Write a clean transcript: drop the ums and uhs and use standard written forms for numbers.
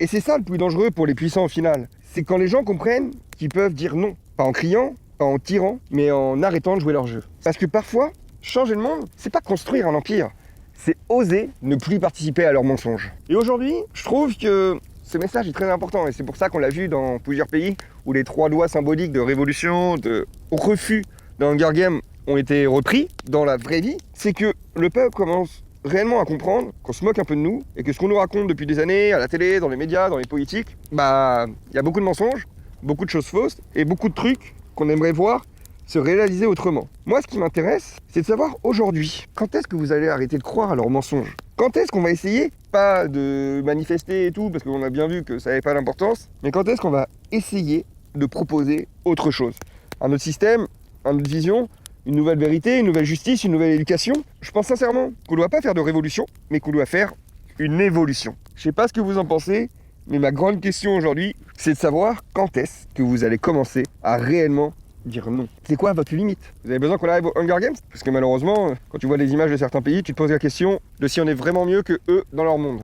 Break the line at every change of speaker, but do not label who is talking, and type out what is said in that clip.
Et c'est ça le plus dangereux pour les puissants au final. C'est quand les gens comprennent qu'ils peuvent dire non. Pas en criant, pas en tirant, mais en arrêtant de jouer leur jeu. Parce que parfois, changer le monde, c'est pas construire un empire. C'est oser ne plus participer à leurs mensonges. Et aujourd'hui, je trouve que ce message est très important. Et c'est pour ça qu'on l'a vu dans plusieurs pays où les 3 doigts symboliques de révolution, de refus d'un Hunger Games ont été repris dans la vraie vie. C'est que le peuple commence réellement à comprendre qu'on se moque un peu de nous et que ce qu'on nous raconte depuis des années à la télé, dans les médias, dans les politiques, il y a beaucoup de mensonges, beaucoup de choses fausses et beaucoup de trucs qu'on aimerait voir se réaliser autrement. Moi, ce qui m'intéresse, c'est de savoir aujourd'hui, quand est-ce que vous allez arrêter de croire à leurs mensonges? Quand est-ce qu'on va essayer, pas de manifester et tout, parce qu'on a bien vu que ça n'avait pas d'importance, mais quand est-ce qu'on va essayer de proposer autre chose? Un autre système, une autre vision, une nouvelle vérité, une nouvelle justice, une nouvelle éducation? Je pense sincèrement qu'on ne doit pas faire de révolution, mais qu'on doit faire une évolution. Je sais pas ce que vous en pensez, mais ma grande question aujourd'hui, c'est de savoir quand est-ce que vous allez commencer à réellement dire non. C'est quoi votre limite? Vous avez besoin qu'on arrive au Hunger Games? Parce que malheureusement, quand tu vois les images de certains pays, tu te poses la question de si on est vraiment mieux que eux dans leur monde.